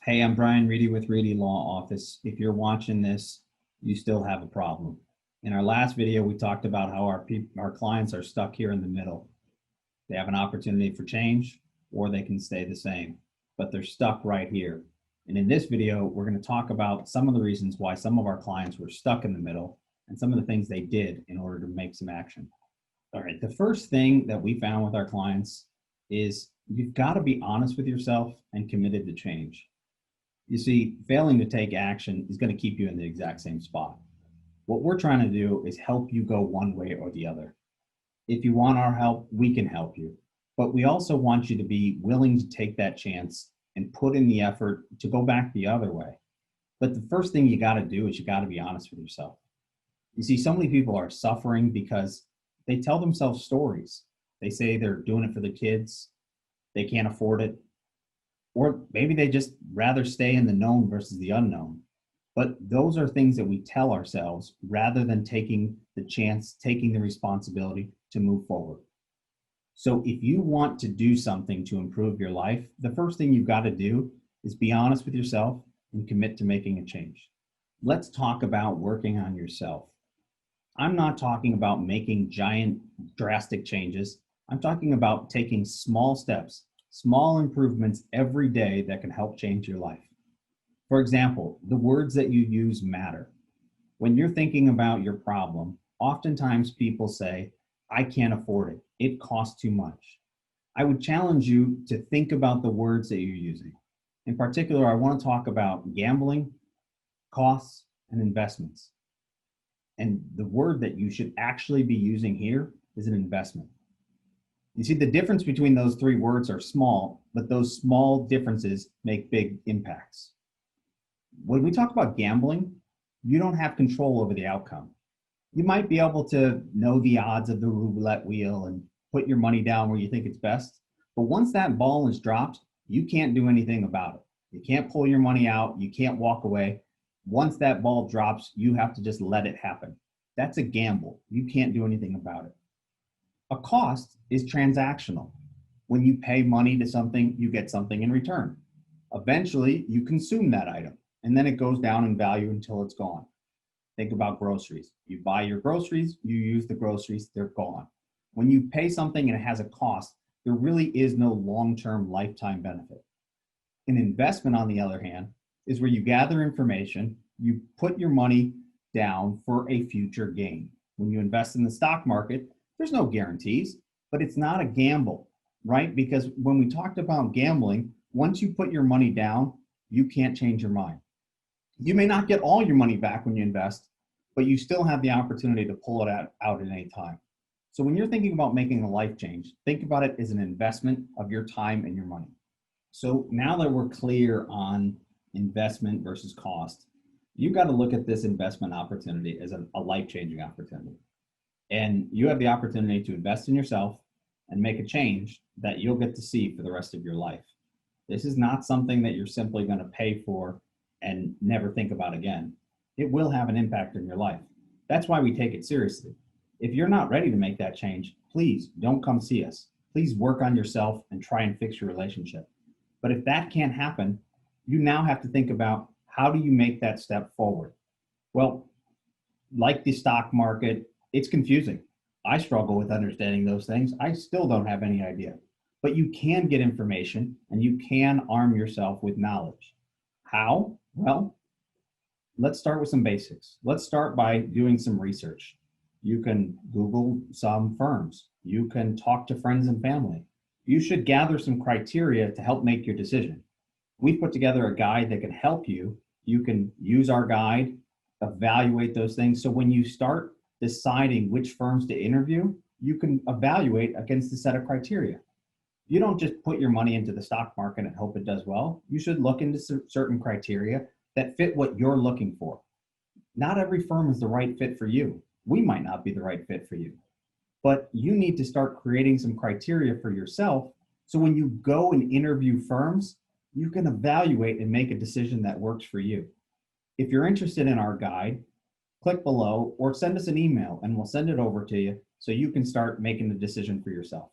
Hey, I'm Brian Reidy with Reidy Law Office. If you're watching this, you still have a problem. In our last video, we talked about how our clients are stuck here in the middle. They have an opportunity for change, or they can stay the same, but they're stuck right here. And in this video, we're going to talk about some of the reasons why some of our clients were stuck in the middle and some of the things they did in order to make some action. All right, the first thing that we found with our clients is you've got to be honest with yourself and committed to change. You see, failing to take action is going to keep you in the exact same spot. What we're trying to do is help you go one way or the other. If you want our help, we can help you. But we also want you to be willing to take that chance and put in the effort to go back the other way. But the first thing you got to do is you got to be honest with yourself. You see, so many people are suffering because they tell themselves stories. They say they're doing it for the kids, they can't afford it, or maybe they just rather stay in the known versus the unknown. But those are things that we tell ourselves rather than taking the chance, taking the responsibility to move forward. So if you want to do something to improve your life, the first thing you've got to do is be honest with yourself and commit to making a change. Let's talk about working on yourself. I'm not talking about making giant, drastic changes. I'm talking about taking small steps, small improvements every day that can help change your life. For example, the words that you use matter. When you're thinking about your problem, oftentimes people say, I can't afford it. It costs too much. I would challenge you to think about the words that you're using. In particular, I want to talk about gambling, costs, and investments. And the word that you should actually be using here is an investment. You see, the difference between those three words are small, but those small differences make big impacts. When we talk about gambling, you don't have control over the outcome. You might be able to know the odds of the roulette wheel and put your money down where you think it's best. But once that ball is dropped, you can't do anything about it. You can't pull your money out. You can't walk away. Once that ball drops, you have to just let it happen. That's a gamble. You can't do anything about it. A cost is transactional. When you pay money to something, you get something in return. Eventually, you consume that item, and then it goes down in value until it's gone. Think about groceries. You buy your groceries, you use the groceries, they're gone. When you pay something and it has a cost, there really is no long-term lifetime benefit. An investment, on the other hand, is where you gather information, you put your money down for a future gain. When you invest in the stock market, there's no guarantees, but it's not a gamble, right? Because when we talked about gambling, once you put your money down, you can't change your mind. You may not get all your money back when you invest, but you still have the opportunity to pull it out at any time. So when you're thinking about making a life change, think about it as an investment of your time and your money. So now that we're clear on investment versus cost, you've got to look at this investment opportunity as a life-changing opportunity. And you have the opportunity to invest in yourself and make a change that you'll get to see for the rest of your life. This is not something that you're simply going to pay for and never think about again. It will have an impact in your life. That's why we take it seriously. If you're not ready to make that change, please don't come see us. Please work on yourself and try and fix your relationship. But if that can't happen, you now have to think about how do you make that step forward? Well, like the stock market, it's confusing. I struggle with understanding those things. I still don't have any idea. But you can get information and you can arm yourself with knowledge. How? Well, let's start with some basics. Let's start by doing some research. You can Google some firms. You can talk to friends and family. You should gather some criteria to help make your decision. We've put together a guide that can help you. You can use our guide, evaluate those things. So when you start deciding which firms to interview, you can evaluate against a set of criteria. You don't just put your money into the stock market and hope it does well. You should look into certain criteria that fit what you're looking for. Not every firm is the right fit for you. We might not be the right fit for you, but you need to start creating some criteria for yourself. So when you go and interview firms, you can evaluate and make a decision that works for you. If you're interested in our guide, click below or send us an email and we'll send it over to you so you can start making the decision for yourself.